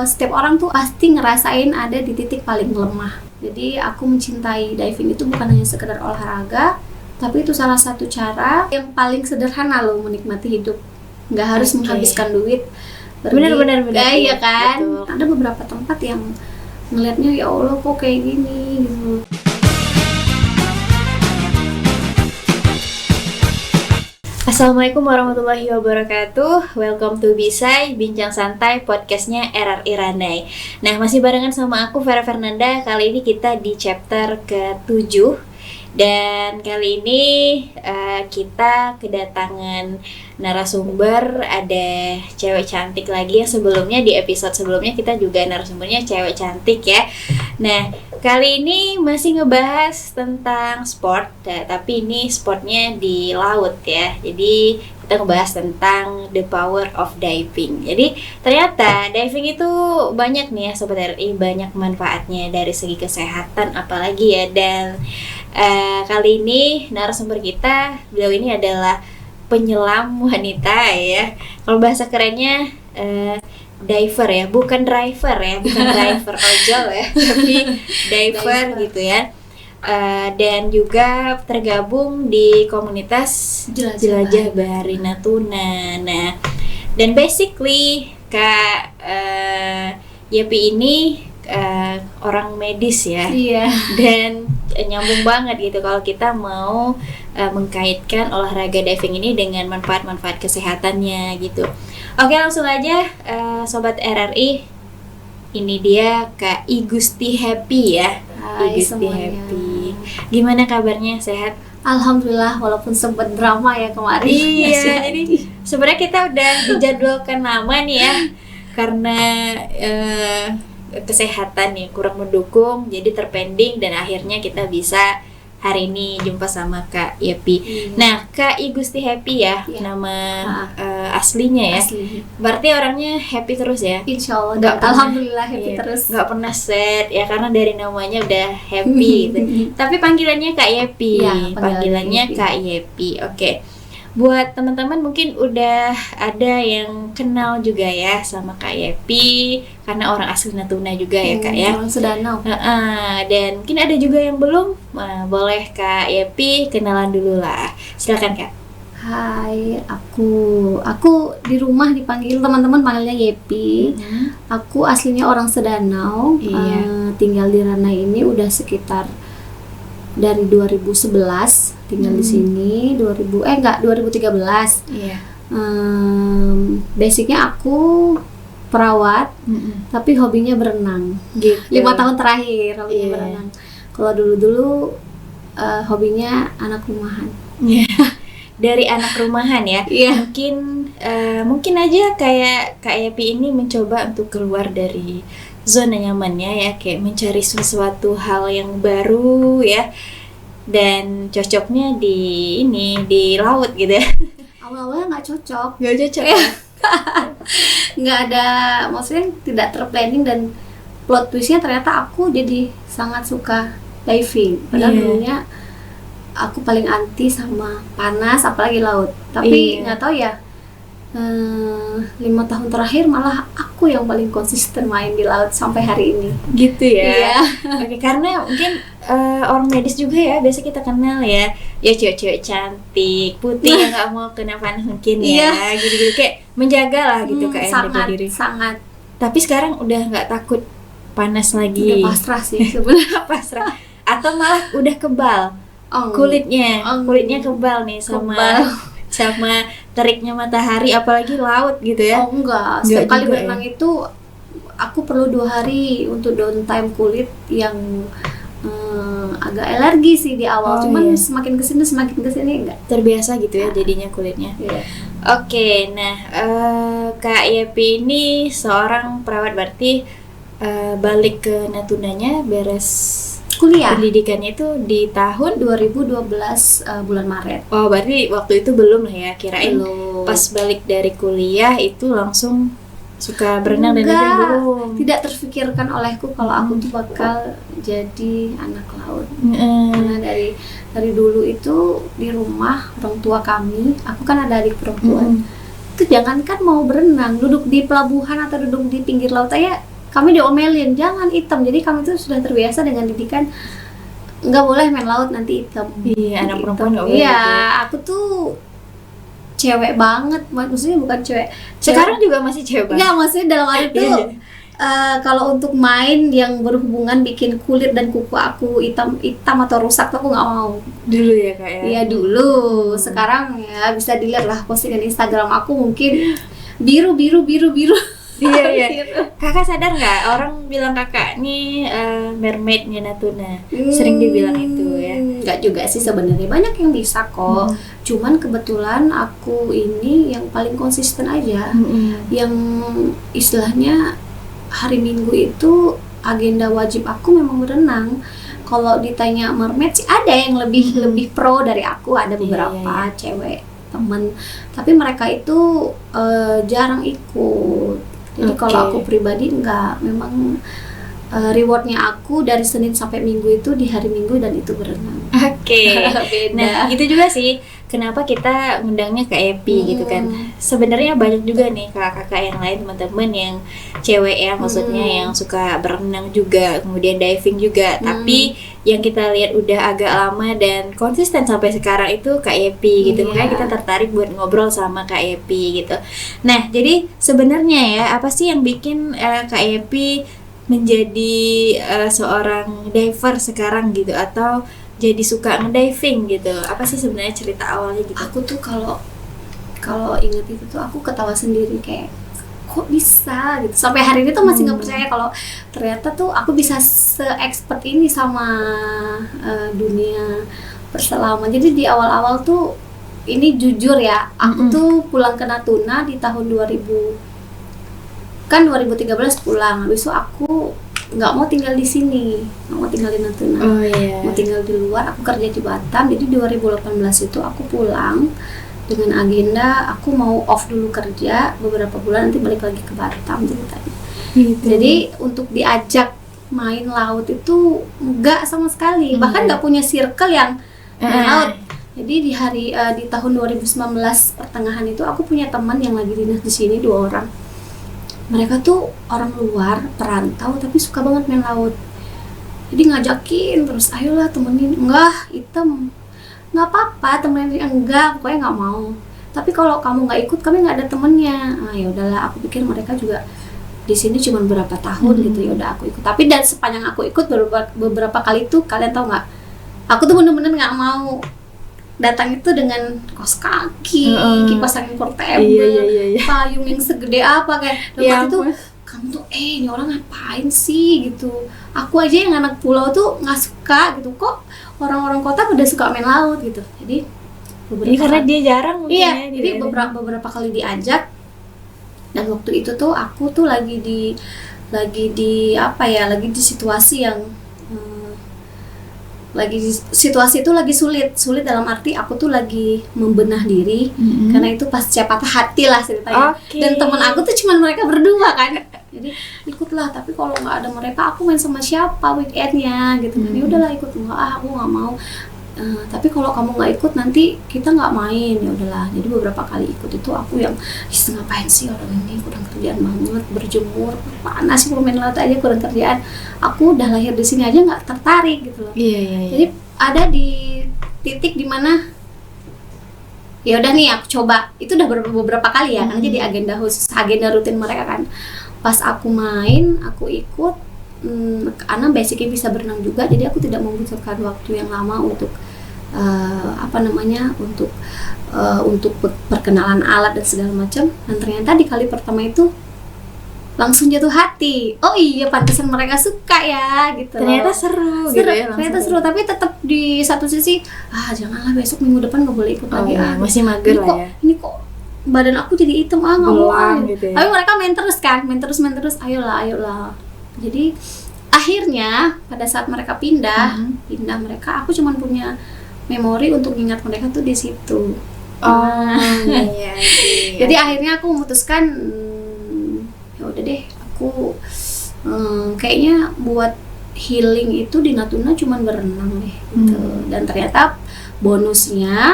setiap orang tuh pasti ngerasain ada di titik paling lemah. Jadi aku mencintai diving itu bukan hanya sekedar olahraga, tapi itu salah satu cara yang paling sederhana loh menikmati hidup. Nggak harus menghabiskan duit. Benar. Iya kan? Betul. Ada beberapa tempat yang ngelihatnya ya Allah kok kayak gini gitu. Assalamualaikum warahmatullahi wabarakatuh. Welcome to Bisai, Bincang Santai, podcastnya RRI Ranai. Nah, masih barengan sama aku Vera Fernanda. Kali ini kita di chapter ke-7. Dan kali ini kita kedatangan narasumber. Ada cewek cantik lagi. Yang sebelumnya, di episode sebelumnya kita juga narasumbernya cewek cantik ya. Nah, kali ini masih ngebahas tentang sport, tapi ini sportnya di laut ya. Jadi kita ngebahas tentang the power of diving. Jadi ternyata diving itu banyak nih ya Sobat RRI, banyak manfaatnya dari segi kesehatan apalagi ya. Dan kali ini narasumber kita, beliau ini adalah penyelam wanita ya. Kalau bahasa kerennya diver ya, bukan driver ya, bukan driver ojol ya, tapi diver gitu ya. Dan juga tergabung di komunitas Jelajah Bahari Natuna. Nah, dan basically Kak Yepi ini orang medis ya. Iya. Dan nyambung banget gitu kalau kita mau mengkaitkan olahraga diving ini dengan manfaat-manfaat kesehatannya gitu. Oke, langsung aja Sobat RRI. Ini dia Kak Igusti Happy ya. Hai Igusti semuanya. Happy. Gimana kabarnya? Sehat? Alhamdulillah, walaupun sempat drama ya kemarin. Iya, jadi sebenarnya kita udah dijadwalkan lama nih ya. Karena kesehatan nih kurang mendukung, jadi terpending dan akhirnya kita bisa hari ini jumpa sama Kak Yepi. Nah, Kak Igusti Happy ya, nama aslinya ya. Asli. Berarti orangnya happy terus ya? Insya Allah. Nggak pernah- Alhamdulillah happy Iya, terus. nggak pernah sad ya, karena dari namanya udah happy gitu. Tapi panggilannya Kak Yepi. Iya, Panggilannya Yepi. Kak Yepi. Oke. Buat teman-teman mungkin udah ada yang kenal juga ya sama Kak Yepi, karena orang asli Natuna juga ya Kak ya. Orang Sedanau. Dan mungkin ada juga yang belum. Boleh Kak Yepi kenalan dulu lah. Silakan Kak. Hai, aku di rumah dipanggil teman-teman panggilnya Yepi. Aku aslinya orang Sedanau. Iya. Tinggal di Ranai ini udah sekitar dari 2011 tinggal di sini. 2013. Iya. Basicnya aku perawat, tapi hobinya berenang. Gitu. 5 tahun terakhir hobinya Iya. berenang. Kalau dulu hobinya anak rumahan. Dari anak rumahan ya. Iya. Mungkin aja kayak Kak Yepi ini mencoba untuk keluar dari zona nyamannya ya, kayak mencari sesuatu hal yang baru ya, dan cocoknya di laut gitu ya. Awal-awalnya nggak cocok. Gak cocok. Nggak ada, maksudnya tidak terplanning, dan plot twistnya ternyata aku jadi sangat suka diving. Padahal Iya. dulunya aku paling anti sama panas, apalagi laut. Tapi Iya. nggak tahu ya, 5 tahun terakhir malah aku yang paling konsisten main di laut sampai hari ini. Gitu ya. Iya. Oke, karena mungkin orang medis juga ya, biasa kita kenal ya cewek-cewek cantik, putih yang nggak mau kena panas mungkin ya, gitu-gitu kayak menjaga lah gitu kayak jaga diri. sangat Tapi sekarang udah nggak takut panas lagi. udah pasrah sih sebenarnya. Pasrah. Atau malah udah kebal Oh, kulitnya kebal nih Kebal. sama teriknya matahari, apalagi laut gitu ya. Oh enggak, Enggak setiap kali juga berenang itu aku perlu 2 hari untuk downtime kulit yang agak alergi sih di awal. Oh, Cuman iya. semakin kesini enggak. Terbiasa gitu ya jadinya kulitnya. Iya. Oke, nah Kak Yepi ini seorang perawat, berarti balik ke Natunanya beres Kuliah pendidikannya itu di tahun 2012 bulan Maret. Oh, berarti waktu itu belum lah ya, kirain Belum. pas balik dari kuliah itu langsung suka berenang dan Enggak, diving belum. tidak terfikirkan olehku kalau aku tuh bakal jadi anak laut. Karena dari dulu itu di rumah orang tua kami, aku kan ada adik perempuan. itu jangankan mau berenang, duduk di pelabuhan atau duduk di pinggir laut aja kami diomelin jangan hitam. Jadi kami tuh sudah terbiasa dengan didikan nggak boleh main laut nanti hitam. Iya, anak Gitu. perempuan nggak boleh. Iya, gitu. aku tuh cewek banget, maksudnya bukan cewek. Sekarang juga masih cewek. Enggak, maksudnya dalam arti tuh Iya. kalau untuk main yang berhubungan bikin kulit dan kuku aku hitam atau rusak tuh aku nggak mau. Dulu ya Kak ya. Iya dulu, sekarang ya bisa dilihat lah postingan Instagram aku mungkin biru. Iya iya. Gitu. Kakak sadar nggak orang bilang kakak nih mermaidnya Natuna? Sering dibilang itu ya. Enggak juga sih sebenarnya, banyak yang bisa kok. Cuman kebetulan aku ini yang paling konsisten aja. Yang istilahnya hari Minggu itu agenda wajib aku memang berenang. Kalau ditanya mermaid sih ada yang lebih pro dari aku, ada beberapa cewek temen, tapi mereka itu jarang ikut. Jadi kalau aku pribadi enggak, memang rewardnya aku dari Senin sampai Minggu itu di hari Minggu dan itu berenang. Oke. Beda. Nah, itu juga sih kenapa kita ngundangnya ke Epi gitu kan. Sebenarnya banyak juga nih kakak-kakak yang lain, teman-teman yang cewek ya, maksudnya yang suka berenang juga, kemudian diving juga. Tapi yang kita lihat udah agak lama dan konsisten sampai sekarang itu Kak Epi gitu. Makanya kita tertarik buat ngobrol sama Kak Epi gitu. Nah, jadi sebenarnya ya apa sih yang bikin Kak Epi menjadi seorang diver sekarang gitu, atau jadi suka ngediving gitu? Apa sih sebenarnya cerita awalnya gitu? Aku tuh kalau inget itu tuh aku ketawa sendiri, kayak kok bisa gitu. Sampai hari ini tuh masih nggak percaya kalau ternyata tuh aku bisa se-expert ini sama dunia perselaman. Jadi di awal-awal tuh ini jujur ya, aku tuh pulang ke Natuna di tahun 2013 pulang. Habis itu aku nggak mau tinggal di sini, nggak mau tinggal di Natuna, mau tinggal di luar. Aku kerja di Batam, jadi 2018 itu aku pulang dengan agenda aku mau off dulu kerja beberapa bulan, nanti balik lagi ke Batam ceritanya. Jadi untuk diajak main laut itu nggak sama sekali, bahkan nggak punya circle yang main laut. Jadi di tahun 2019 pertengahan itu aku punya teman yang lagi dinas di sini, 2 orang. Mereka tuh orang luar, perantau, tapi suka banget main laut. Jadi ngajakin terus, ayolah temenin. Enggak, hitam. Nggak apa-apa, temenin. Enggak, pokoknya nggak mau. Tapi kalau kamu nggak ikut, kami nggak ada temennya. Ah ya udahlah, aku pikir mereka juga di sini cuma berapa tahun gitu, ya udah aku ikut. Tapi dan sepanjang aku ikut beberapa kali tuh, kalian tahu nggak? Aku tuh bener-bener nggak mau datang itu dengan kaos kaki, kipas angin portable, payung yang segede apa kayak. Waktu itu kamu tuh ini orang ngapain sih gitu. Aku aja yang anak pulau tuh nggak suka gitu, kok orang-orang kota pada suka main laut gitu. Jadi karena dia jarang mungkin. Iya, jadi beberapa kali diajak. Dan waktu itu tuh aku tuh lagi di situasi yang situasi itu lagi sulit dalam arti aku tuh lagi membenah diri, karena itu pasca patah hati lah ceritanya. Dan teman aku tuh cuma mereka berdua kan, jadi ikutlah. Tapi kalau nggak ada mereka, aku main sama siapa weekendnya gitu kan. Ya udahlah ikut, aku nggak mau. Tapi kalau kamu nggak ikut nanti kita nggak main. Ya udahlah. Jadi beberapa kali ikut itu aku yang ngapain sih orang ini, kurang kerjaan banget, berjemur panas sih, main laut aja kurang kerjaan. Aku udah lahir di sini aja nggak tertarik gitu loh. Jadi ada di titik dimana ya udah nih aku coba. Itu udah beberapa kali ya, karena jadi agenda khusus, agenda rutin mereka kan. Pas aku main, aku ikut. Karena basicnya bisa berenang juga, jadi aku tidak membutuhkan waktu yang lama untuk untuk perkenalan alat dan segala macam. Dan ternyata di kali pertama itu langsung jatuh hati. Oh iya, pantesan mereka suka ya gitu. Ternyata seru gitu ya. Ternyata seru, tapi tetap di satu sisi janganlah besok minggu depan nggak boleh ikut lagi. Masih mager lah ya. Ini kok badan aku jadi hitam, nggak mau gitu ya. Tapi mereka main terus, ayolah. Jadi akhirnya pada saat mereka pindah mereka, aku cuma punya memori untuk ingat mereka tuh di situ. Iya. Jadi akhirnya aku memutuskan ya udah deh, aku kayaknya buat healing itu di Natuna cuma berenang deh gitu. Dan ternyata bonusnya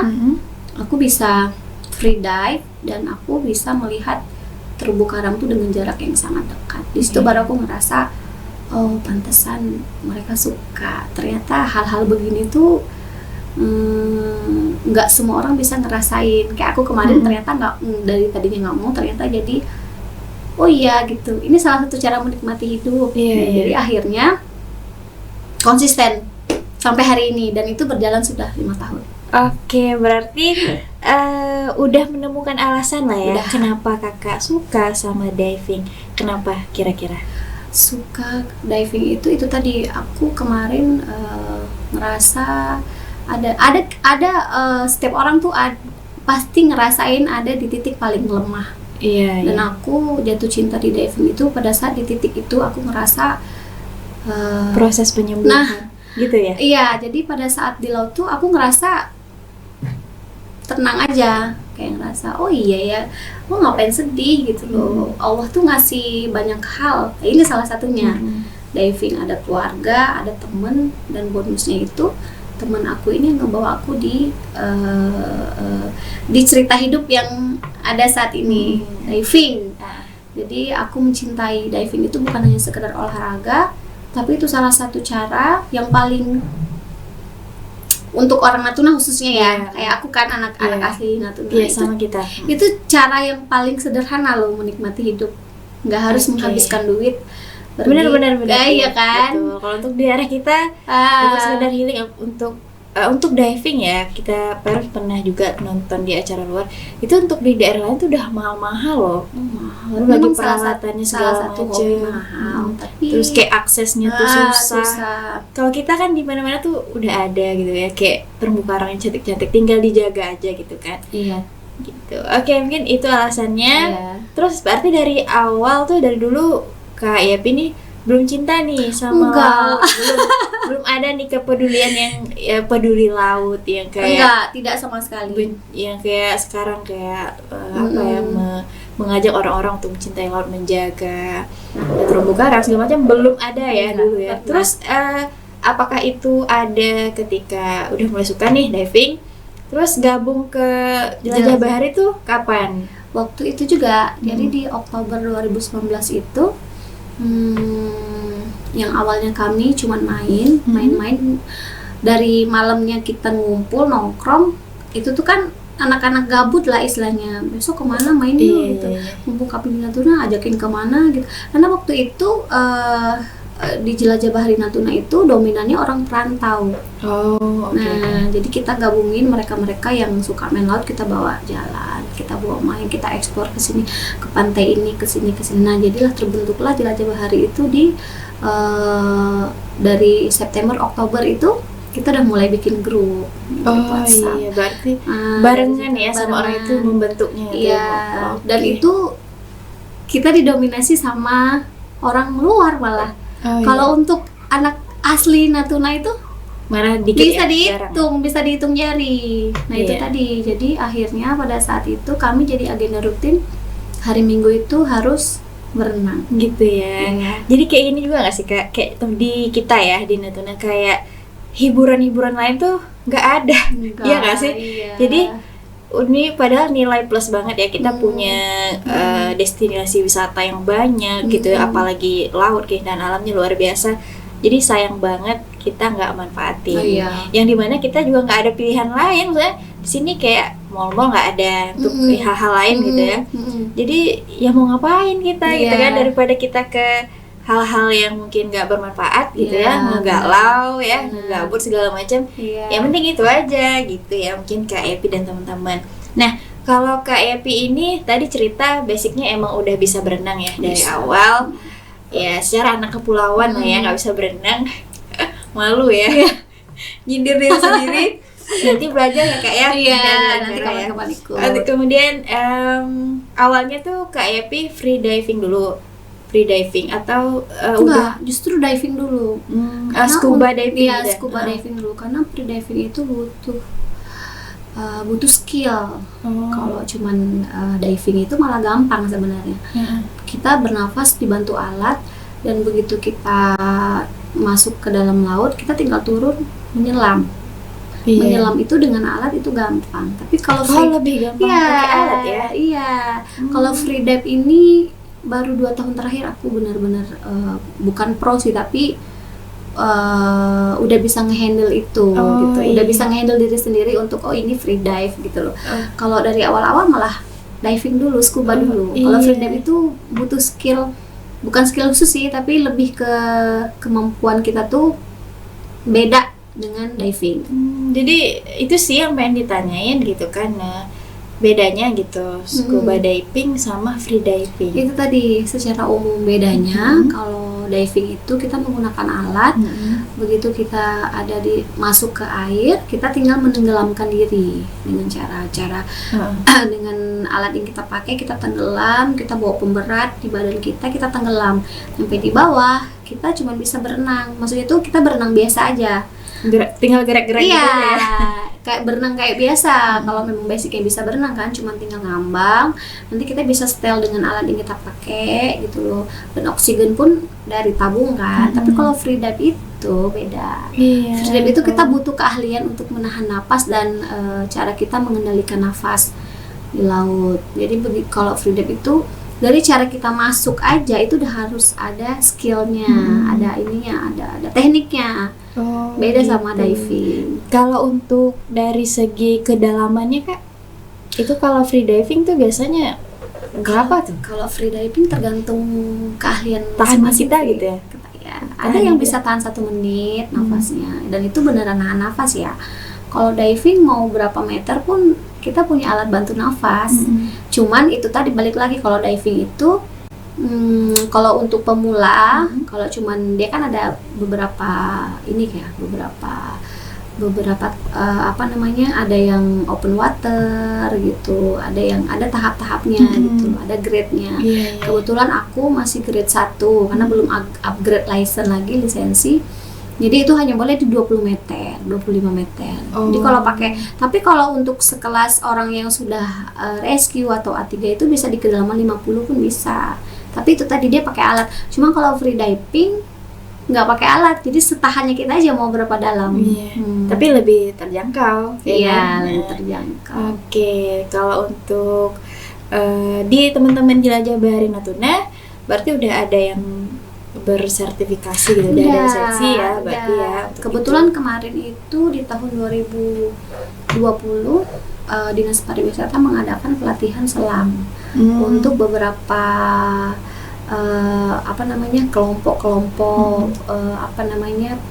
aku bisa free dive dan aku bisa melihat terumbu karang tuh dengan jarak yang sangat dekat. Di situ baru aku ngerasa, oh pantesan mereka suka. Ternyata hal-hal begini tuh nggak semua orang bisa ngerasain. Kayak aku kemarin ternyata dari tadinya nggak mau, ternyata jadi oh iya gitu. Ini salah satu cara menikmati hidup. Jadi akhirnya konsisten sampai hari ini, dan itu berjalan sudah 5 tahun. Oke, berarti udah menemukan alasan lah ya. Kenapa kakak suka sama diving? Kenapa kira-kira? Suka diving itu tadi aku kemarin ngerasa ada setiap orang tuh pasti ngerasain ada di titik paling lemah. Dan aku jatuh cinta di diving itu pada saat di titik itu aku ngerasa proses penyembuhan gitu ya. Iya, jadi pada saat di laut tuh aku ngerasa tenang aja, kayak ngerasa oh iya ya, lo ngapain sedih gitu loh. Allah tuh ngasih banyak hal. Ini salah satunya. Diving ada keluarga, ada temen, dan bonusnya itu teman aku ini yang ngebawa aku di cerita hidup yang ada saat ini, diving. Jadi aku mencintai diving itu bukan hanya sekedar olahraga, tapi itu salah satu cara yang paling untuk orang Natuna khususnya ya. Kayak aku kan anak asli Natuna. Sama kita. Itu cara yang paling sederhana loh menikmati hidup. Nggak harus menghabiskan duit. Benar. Iya kan. Betul. Kalau untuk di daerah kita untuk sekedar healing, untuk diving ya, kita pernah juga nonton di acara luar. Itu untuk di daerah lain tuh udah mahal-mahal loh. Bagi perawatannya segala macam. Terus kayak aksesnya tuh susah. Kalau kita kan di mana-mana tuh udah ada gitu ya, kayak terumbu karang yang cantik-cantik, tinggal dijaga aja gitu kan. Iya. Gitu. Oke, mungkin itu alasannya. Terus berarti dari awal tuh, dari dulu Kak Yepi nih belum cinta nih sama laut, belum ada nih kepedulian yang peduli laut yang kayak tidak sama sekali, yang kayak sekarang kayak mengajak orang-orang untuk mencintai laut, menjaga terumbu karang segala macam, belum ada ya dulu ya. Terus apakah itu ada ketika udah mulai suka nih diving, terus gabung ke Jelajah Bahari tuh kapan? Waktu itu juga, jadi di Oktober 2019 itu yang awalnya kami cuman main dari malamnya kita ngumpul nongkrong, itu tuh kan anak-anak gabut lah istilahnya, besok kemana main yuk gitu, mumpung kami di Natuna ajakin kemana gitu. Karena waktu itu di Jelajah Bahari Natuna itu dominannya orang perantau. Nah jadi kita gabungin mereka-mereka yang suka main laut, kita bawa jalan, kita bawa main, kita eksplor ke sini, ke pantai ini, ke sini. Nah jadilah terbentuklah Jelajah Bahari itu di dari September Oktober itu kita udah mulai bikin grup. Iya, berarti barengan ya sama orang itu membentuknya. Iya. Dan itu kita didominasi sama orang luar malah. Kalau untuk anak asli Natuna itu mana dikit bisa dihitung jari. Nah itu tadi, jadi akhirnya pada saat itu kami jadi agenda rutin hari Minggu itu harus berenang gitu ya. Jadi kayak ini juga nggak sih kayak di kita ya di Natuna, kayak hiburan-hiburan lain tuh nggak ada, iya nggak sih? Jadi ini padahal nilai plus banget ya, kita punya destinasi wisata yang banyak gitu, apalagi laut, keindahan alamnya luar biasa. Jadi sayang banget kita nggak manfaatin. Yang dimana kita juga nggak ada pilihan lain, maksudnya di sini kayak mall-mall nggak ada untuk hal-hal lain gitu ya. Jadi ya mau ngapain kita gitu kan, daripada kita ke hal-hal yang mungkin nggak bermanfaat gitu ya, ngegalau ya, ngegabut segala macam. Yang penting itu aja gitu ya, mungkin Kak Epi dan teman-teman. Nah kalau Kak Epi ini tadi cerita basicnya emang udah bisa berenang ya dari awal. Ya secara anak kepulauan lah ya, nggak bisa berenang, malu ya, nyindir diri sendiri. Nanti belajar ya Kak ya. Nanti kapan-kapan ikut. Kemudian awalnya tuh Kak Epi free diving dulu. Free diving atau enggak, justru diving dulu. Scuba diving. Iya, scuba diving dulu, karena free diving itu butuh skill. Kalau cuman diving itu malah gampang sebenarnya. Kita bernafas dibantu alat, dan begitu kita masuk ke dalam laut kita tinggal turun menyelam. Menyelam itu dengan alat itu gampang. Tapi kalau lebih gampang pakai alat ya. Iya. Kalau free dive ini baru 2 tahun terakhir aku benar-benar bukan pro sih, tapi udah bisa ngehandle itu gitu. Udah bisa ngehandle diri sendiri untuk ini free dive gitu loh. Kalau dari awal-awal malah diving dulu, scuba dulu. Kalau free dive itu butuh skill, bukan skill khusus sih, tapi lebih ke kemampuan kita tuh beda dengan diving. Jadi itu sih yang pengen ditanyain gitu kan. Nah, bedanya gitu scuba diving sama free diving. Itu tadi secara umum bedanya. Kalau diving itu kita menggunakan alat, begitu kita masuk ke air, kita tinggal menenggelamkan diri dengan cara dengan alat yang kita pakai, kita tenggelam, kita bawa pemberat di badan kita tenggelam sampai di bawah, kita cuma bisa berenang. Maksudnya itu kita berenang biasa aja. Tinggal gerak-gerak gitu ya. Kayak berenang kayak biasa. Kalau memang basicnya bisa berenang kan, cuma tinggal ngambang. Nanti kita bisa setel dengan alat yang kita pakai gitu loh. Dan oksigen pun dari tabung kan. Tapi kalau free dive itu beda. Free dive itu kita butuh keahlian untuk menahan napas dan cara kita mengendalikan nafas di laut. Jadi kalau free dive itu dari cara kita masuk aja itu udah harus ada skillnya, ada ininya, ada tekniknya. Beda sama diving. Kalau untuk dari segi kedalamannya Kak, itu kalau free diving tuh biasanya berapa tuh? Kalau free diving tergantung keahlian tahan kita gitu ya. Ada yang bisa tahan 1 menit nafasnya, dan itu beneran nahan nafas ya. Kalau diving mau berapa meter pun kita punya alat bantu nafas. Cuman itu tadi balik lagi, kalau diving itu kalau untuk pemula, kalau cuman dia kan ada beberapa ada yang open water gitu, ada tahap-tahapnya gitu, ada grade-nya. Kebetulan aku masih grade 1 karena belum upgrade license lagi, lisensi. Jadi itu hanya boleh di 20 meter, 25 meter. Jadi tapi kalau untuk sekelas orang yang sudah rescue atau A3 itu bisa di kedalaman 50 pun bisa. Tapi itu tadi dia pakai alat. Cuma kalau free diving nggak pakai alat, jadi setahannya kita aja mau berapa dalam. Tapi lebih terjangkau. Lebih terjangkau. Oke, kalau untuk di teman-teman jelajah bahari Natuna, berarti udah ada yang bersertifikasi gitu, udah ada lisensi ya, berarti ya. Kebetulan kemarin itu di tahun 2020 Dinas Pariwisata mengadakan pelatihan selam untuk beberapa kelompok-kelompok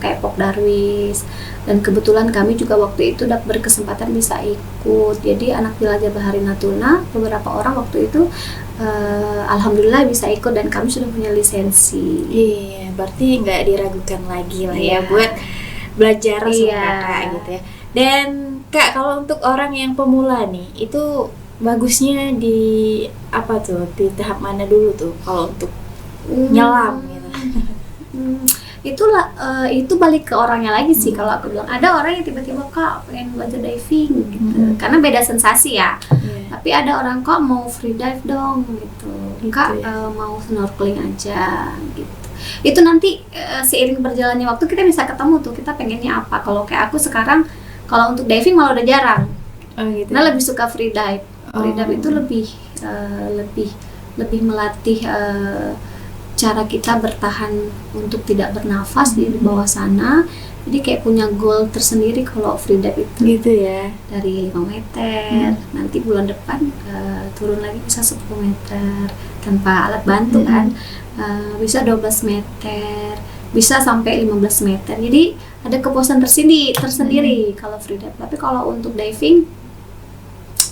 kayak Pok Darwis, dan kebetulan kami juga waktu itu berkesempatan bisa ikut. Jadi anak jelajah bahari Natuna beberapa orang waktu itu alhamdulillah bisa ikut, dan kami sudah punya lisensi. Berarti nggak diragukan lagi lah ya buat belajar sama Kakak gitu ya. Dan Kak, kalau untuk orang yang pemula nih, itu bagusnya di apa tuh? Di tahap mana dulu tuh kalau untuk nyelam gitu? Itu balik ke orangnya lagi sih. Kalau aku bilang ada orang yang tiba-tiba Kak pengen belajar diving gitu, karena beda sensasi ya. Tapi ada orang kok mau free dive dong gitu, Kak mau snorkeling aja gitu. Itu nanti seiring berjalannya waktu kita bisa ketemu tuh kita pengennya apa. Kalau kayak aku sekarang, kalau untuk diving malah udah jarang. Nah lebih suka free dive. Free dive itu lebih melatih cara kita bertahan untuk tidak bernafas di bawah sana. Jadi kayak punya goal tersendiri kalau free dive itu. Gitu ya. Dari 5 meter, nanti bulan depan turun lagi bisa 10 meter tanpa alat bantu kan. Bisa 12 meter, bisa sampai 15 meter. Jadi ada kepuasan tersendiri kalau free dive. Tapi kalau untuk diving,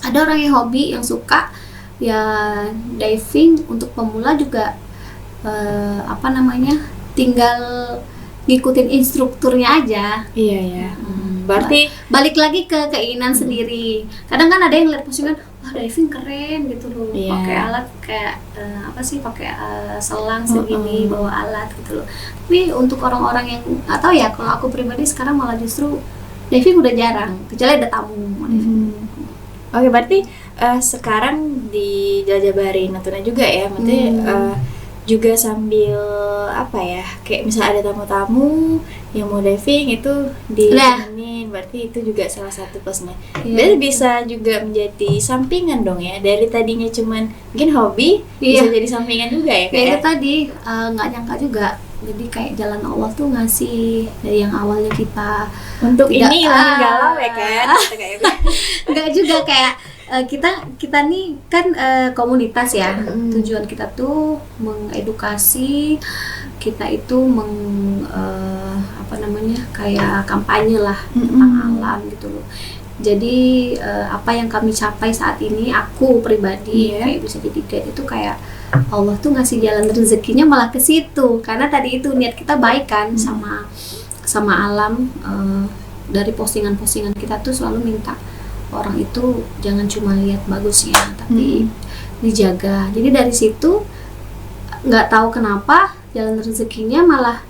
ada orang yang hobi, yang suka ya diving untuk pemula juga tinggal ngikutin instrukturnya aja. Berarti balik lagi ke keinginan sendiri. Kadang kan ada yang lihat postingan, wah diving keren gitu loh, pakai alat kayak pakai selang segini, bawa alat gitu loh. Tapi untuk orang-orang yang nggak tahu ya, kalau aku pribadi sekarang malah justru diving udah jarang, kecuali ada tamu. Oke, berarti sekarang di Jelajah Bahari Natuna juga ya, berarti juga sambil apa ya, kayak misal ada tamu-tamu yang mau diving itu ditemenin, berarti itu juga salah satu plusnya. Berarti bisa juga menjadi sampingan dong ya, dari tadinya cuman mungkin hobi bisa jadi sampingan juga ya kayak itu tadi, nggak nyangka juga. Jadi kayak jalan Allah tuh ngasih dari yang awalnya kita untuk ini ilangin galau ya kan. Enggak juga, kayak kita nih kan komunitas ya. Tujuan kita tuh mengedukasi, kita itu kayak kampanye lah tentang alam gitu loh. Jadi apa yang kami capai saat ini, aku pribadi kayak bisa jadi guide itu kayak Allah tuh ngasih jalan rezekinya malah ke situ, karena tadi itu niat kita baik kan sama alam. Dari postingan-postingan kita tuh selalu minta orang itu jangan cuma lihat bagusnya, tapi dijaga. Jadi dari situ nggak tahu kenapa jalan rezekinya malah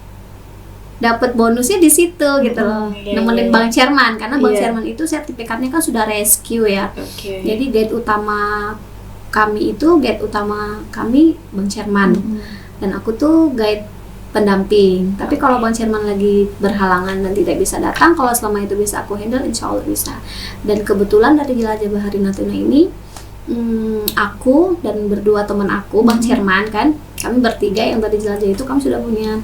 dapat bonusnya di situ gitu loh. Nemenin Bang Sherman, karena Bang Sherman itu sertifikatnya kan sudah rescue ya. Jadi guide utama kami Bang Sherman, dan aku tuh guide pendamping. Tapi kalau Bang Sherman lagi berhalangan dan tidak bisa datang, kalau selama itu bisa aku handle, insya Allah bisa. Dan kebetulan dari Jelajah Bahari Natuna ini, aku dan berdua teman aku, Bang Sherman kan, kami bertiga yang dari Jelajah itu kami sudah punya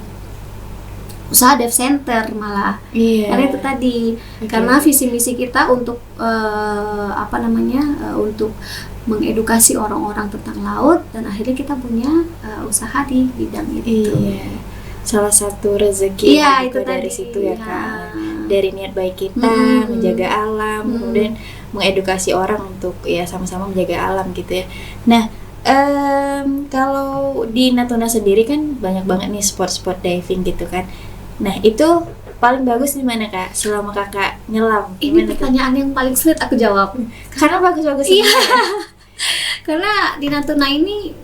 usaha dive center malah. Karena itu tadi, karena visi misi kita untuk untuk mengedukasi orang-orang tentang laut, dan akhirnya kita punya usaha di bidang itu. Salah satu rezeki itu dari tadi. Situ ya Kak. Dari niat baik kita menjaga alam, kemudian mengedukasi orang untuk ya sama-sama menjaga alam gitu ya. Nah, kalau di Natuna sendiri kan banyak banget nih spot-spot diving gitu kan. Nah, itu paling bagus di mana Kak selama Kakak nyelam? Ini pertanyaan yang paling sulit aku jawab. Karena bagus-bagus ya? Karena di Natuna ini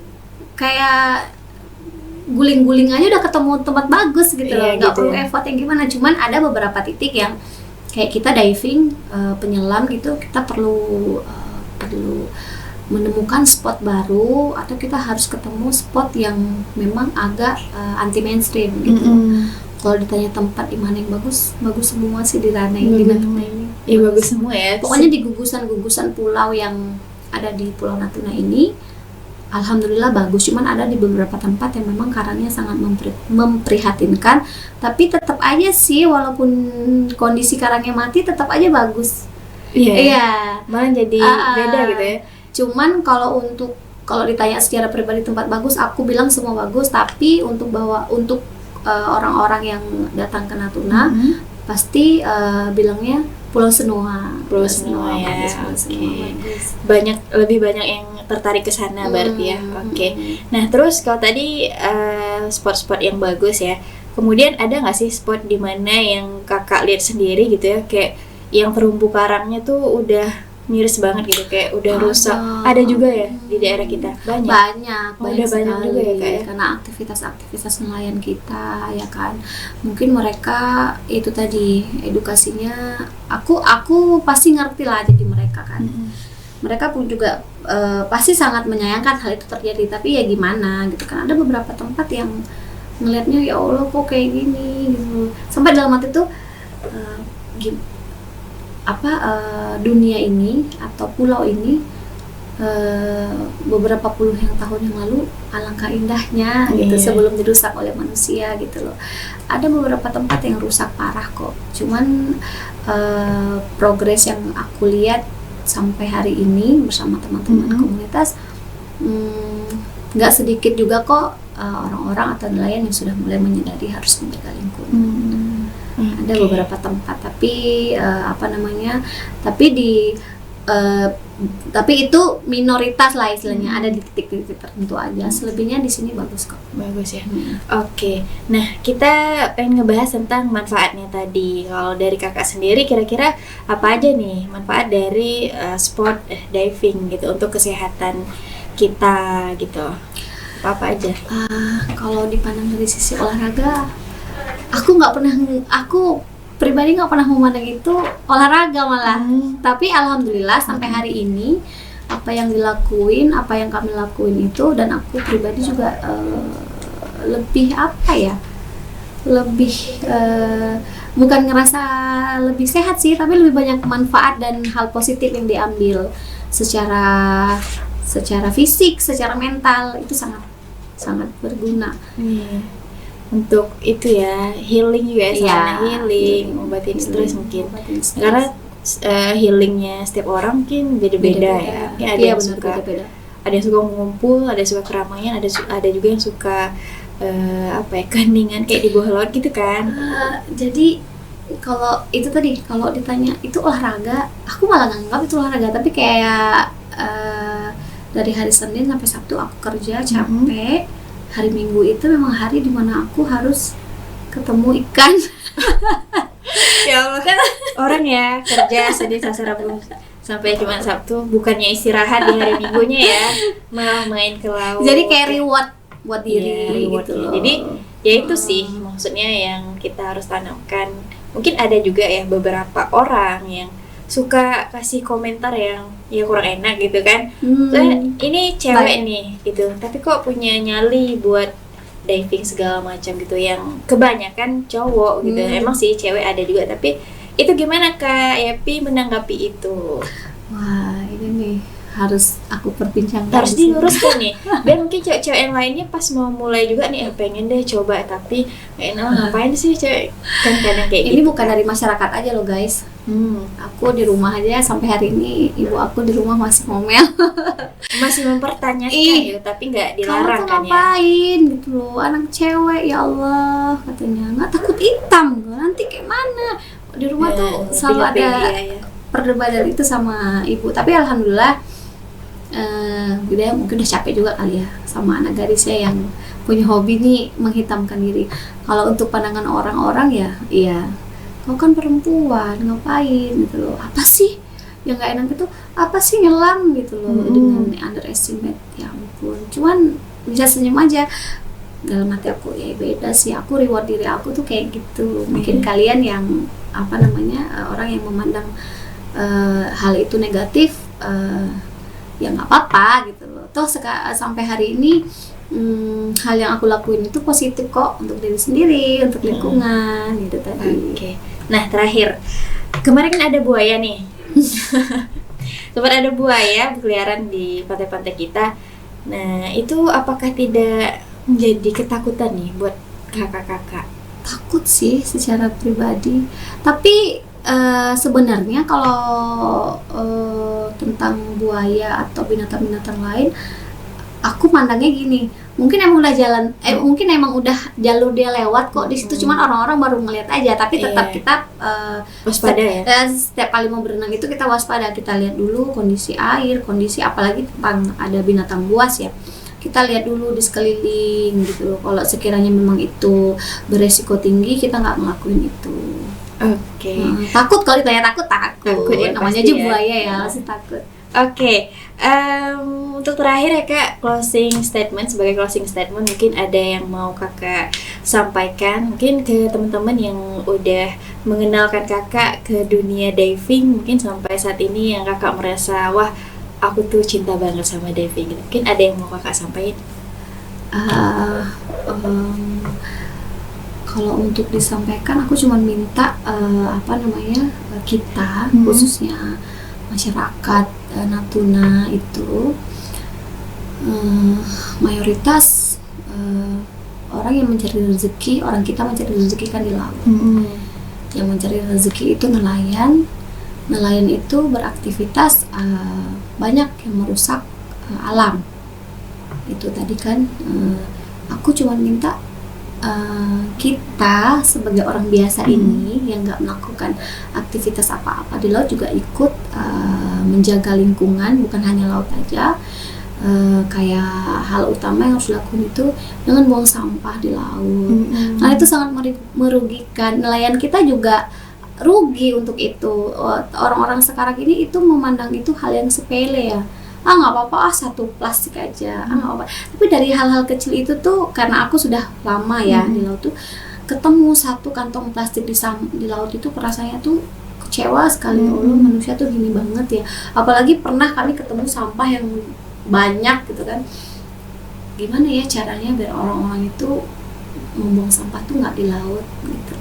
kayak guling-guling aja udah ketemu tempat bagus gitu loh. Nggak perlu effort yang gimana. Cuman ada beberapa titik yang kayak kita diving, penyelam gitu, kita perlu menemukan spot baru, atau kita harus ketemu spot yang memang agak anti mainstream gitu. Kalau ditanya tempat di mana yang bagus semua sih di Ranai, di Natuna ini. Bagus semua ya. Pokoknya di gugusan-gugusan pulau yang ada di Pulau Natuna ini, alhamdulillah bagus. Cuman ada di beberapa tempat yang memang karangnya sangat memprihatinkan, tapi tetap aja sih walaupun kondisi karangnya mati tetap aja bagus. Malah jadi beda gitu ya. Cuman kalau ditanya secara pribadi tempat bagus, aku bilang semua bagus. Tapi untuk orang-orang yang datang ke Natuna pasti bilangnya Pulau Senua. Pulau Senua ya. Lebih banyak yang tertarik ke sana berarti ya. Nah, terus kalau tadi spot-spot yang bagus ya. Kemudian ada nggak sih spot di mana yang Kakak lihat sendiri gitu ya, kayak yang terumbu karangnya tuh udah miris banget gitu, kayak udah rusak. Ada juga ya di daerah kita? Banyak sekali, juga ya Kak ya? Karena aktivitas nelayan kita ya kan, mungkin mereka itu tadi edukasinya, aku pasti ngerti lah jadi mereka kan. Mereka pun juga pasti sangat menyayangkan hal itu terjadi, tapi ya gimana gitu kan. Ada beberapa tempat yang ngelihatnya ya Allah kok kayak gini gitu, sampai dalam hati tuh dunia ini atau pulau ini beberapa puluh tahun yang lalu alangkah indahnya gitu, sebelum dirusak oleh manusia gitu loh. Ada beberapa tempat yang rusak parah kok, cuman progres yang aku lihat sampai hari ini bersama teman-teman komunitas, nggak sedikit juga kok orang-orang atau nelayan yang sudah mulai menyadari harus menjaga lingkungan. Ada beberapa tempat, tapi tapi itu minoritas lah istilahnya, ada di titik-titik tertentu aja. Selebihnya di sini bagus kok. Bagus ya. Nah, kita pengen ngebahas tentang manfaatnya tadi. Kalau dari Kakak sendiri, kira-kira apa aja nih manfaat dari sport diving gitu untuk kesehatan kita gitu? Apa aja? Kalau dipandang dari sisi olahraga, aku pribadi nggak pernah memandang itu olahraga malah. Tapi alhamdulillah sampai hari ini apa yang kami lakuin itu, dan aku pribadi juga lebih apa ya, lebih bukan ngerasa lebih sehat sih, tapi lebih banyak manfaat dan hal positif yang diambil secara fisik, secara mental, itu sangat berguna. Untuk itu ya, healing juga ya, sarana healing, obatin stres mungkin. Karena healingnya setiap orang mungkin beda-beda ya. Mungkin ada yang suka beda-beda. Ada yang suka mengumpul, ada yang suka keramaian, ada juga yang suka keheningan kayak di bawah laut gitu kan. Jadi kalau itu tadi, kalau ditanya itu olahraga, aku malah nganggap itu olahraga, tapi kayak dari hari Senin sampai Sabtu aku kerja capek. Hari Minggu itu memang hari dimana aku harus ketemu ikan. Ya Allah, kan orang ya kerja Senin, Selasa, Rabu sampai Jumat, Sabtu, bukannya istirahat di hari Minggunya ya, malah main ke laut. Jadi kayak reward buat diri gitu loh. Jadi ya itu sih maksudnya yang kita harus tanamkan. Mungkin ada juga ya beberapa orang yang suka kasih komentar yang ya kurang enak gitu kan. Ini cewek nih gitu, tapi kok punya nyali buat diving segala macam gitu, yang kebanyakan cowok gitu. Emang sih cewek ada juga, tapi itu gimana Kak Yepi menanggapi itu? Wah, ini nih harus aku perbincangkan, harus diluruskan nih, biar mungkin cewek-cewek yang lainnya pas mau mulai juga nih pengen deh coba, tapi nggak enak ngapain sih cewek, kan kadang kayak ini gitu. Bukan dari masyarakat aja loh guys. Aku di rumah aja sampai hari ini, ibu aku di rumah masih ngomel. Masih mempertanyakan gitu, tapi nggak dilarang kan ya. Ngapain gitu loh, anak cewek, ya Allah, katanya nggak takut hitam nanti kayak mana. Di rumah tuh selalu ada perdebatan itu sama ibu, tapi alhamdulillah dia mungkin udah capek juga kali ya sama anak gadisnya yang punya hobi nih menghitamkan diri. Kalau untuk pandangan orang-orang ya, iya, kau kan perempuan ngapain gitu loh, apa sih yang nggak enak itu, apa sih nyelam gitu loh, dengan underestimate, ya ampun. Cuman bisa senyum aja dalam hati aku, ya beda sih, aku reward diri aku tuh kayak gitu. Mungkin kalian yang orang yang memandang hal itu negatif, ya nggak apa-apa gitu loh. Toh sampai hari ini hal yang aku lakuin itu positif kok, untuk diri sendiri, untuk lingkungan gitu tadi. Oke. Nah terakhir, kemarin kan ada buaya nih. Sempat ada buaya berkeliaran di pantai-pantai kita. Nah itu apakah tidak menjadi ketakutan nih buat kakak-kakak? Takut sih secara pribadi, tapi sebenarnya kalau tentang buaya atau binatang-binatang lain, aku mandangnya gini, mungkin emang udah jalur dia lewat kok di situ, cuman orang-orang baru ngeliat aja, tapi tetap kita waspada ya. Setiap kali mau berenang itu kita waspada, kita lihat dulu kondisi air, kondisi apalagi tentang ada binatang buas ya. Kita lihat dulu di sekeliling gitu loh. Kalau sekiranya memang itu beresiko tinggi, kita nggak ngelakuin itu. Oke. Takut kalau ditanya takut ya, namanya aja buaya ya, pasti takut. Oke. Untuk terakhir ya Kak, sebagai closing statement mungkin ada yang mau Kakak sampaikan mungkin ke teman-teman yang udah mengenalkan Kakak ke dunia diving, mungkin sampai saat ini yang Kakak merasa wah aku tuh cinta banget sama diving. Mungkin ada yang mau Kakak sampaikan? Kalau untuk disampaikan, aku cuma minta kita khususnya masyarakat Natuna itu mayoritas orang yang mencari rezeki, orang kita mencari rezeki kan di laut. Yang mencari rezeki itu nelayan. Nelayan itu beraktivitas banyak yang merusak alam. Itu tadi kan aku cuma minta kita sebagai orang biasa ini yang nggak melakukan aktivitas apa-apa di laut juga ikut menjaga lingkungan, bukan hanya laut aja. Kayak hal utama yang harus dilakukan itu jangan buang sampah di laut. Nah itu sangat merugikan. Nelayan kita juga rugi untuk itu. Orang-orang sekarang ini itu memandang itu hal yang sepele ya. Nggak apa-apa, satu plastik aja, nggak apa-apa. Tapi dari hal-hal kecil itu tuh, karena aku sudah lama ya di laut tuh, ketemu satu kantong plastik di laut itu rasanya tuh kecewa sekali. Allah, manusia tuh gini banget ya. Apalagi pernah kami ketemu sampah yang banyak gitu kan. gimana ya caranya biar orang-orang itu membuang sampah tuh nggak di laut gitu.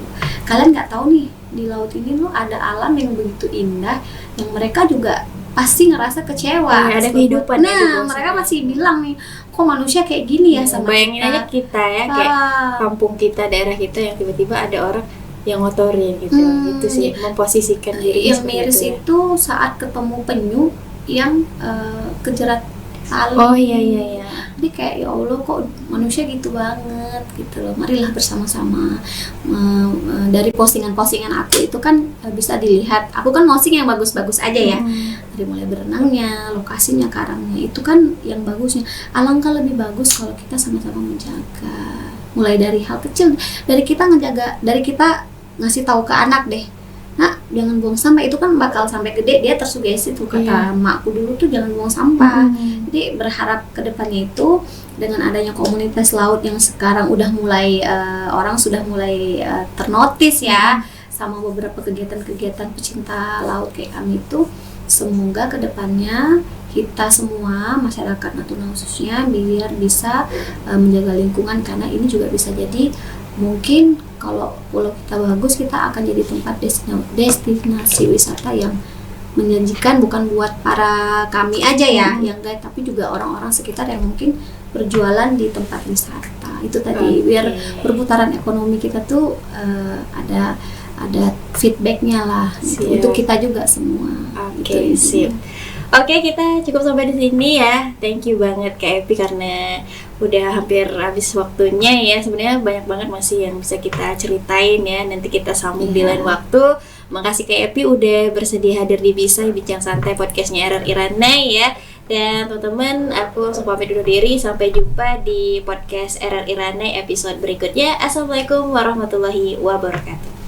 Kalian nggak tahu nih di laut ini tuh ada alam yang begitu indah yang mereka juga pasti ngerasa kecewa. Ada kehidupan. Nah, mereka masih bilang nih, kok manusia kayak gini ya sama bayangin kita. aja kita ya kayak kampung kita, daerah kita yang tiba-tiba ada orang yang ngotorin gitu. Gitu sih memposisikan diri. Yang miris ya. itu saat ketemu penyu yang kejerat tali. Oh iya. Jadi kayak ya Allah kok manusia gitu banget gitu loh. Marilah bersama-sama. Dari postingan-postingan aku itu kan bisa dilihat. Aku kan posting yang bagus-bagus aja ya. Dari mulai berenangnya, lokasinya, karangnya itu kan yang bagusnya. Alangkah lebih bagus kalau kita sama-sama menjaga. Mulai dari hal kecil, dari kita ngasih tahu ke anak deh. Nah, jangan buang sampah, itu kan bakal sampai gede dia tersugesti tuh kata makku dulu tuh jangan buang sampah. Jadi berharap kedepannya itu dengan adanya komunitas laut yang sekarang udah mulai orang sudah mulai ternotis ya sama beberapa kegiatan-kegiatan pecinta laut kayak kami itu, semoga kedepannya kita semua masyarakat Natuna khususnya biar bisa menjaga lingkungan, karena ini juga bisa jadi mungkin kalau pulau kita bagus, kita akan jadi tempat destinasi wisata yang menjanjikan, bukan buat para kami aja ya yang guide, tapi juga orang-orang sekitar yang mungkin berjualan di tempat wisata itu tadi. Biar perputaran ekonomi kita tuh ada feedbacknya lah untuk kita juga semua. Oke, sip. Oke, kita cukup sampai di sini ya. Thank you banget Kak Epi karena udah hampir habis waktunya ya. Sebenarnya banyak banget masih yang bisa kita ceritain ya. Nanti kita sambung di lain waktu. Makasih Kak Epi udah bersedia hadir di Bisai Bincang Santai podcastnya RRI Ranai ya. Dan teman-teman, aku langsung pamit undur diri. Sampai jumpa di podcast RRI Ranai episode berikutnya. Assalamualaikum warahmatullahi wabarakatuh.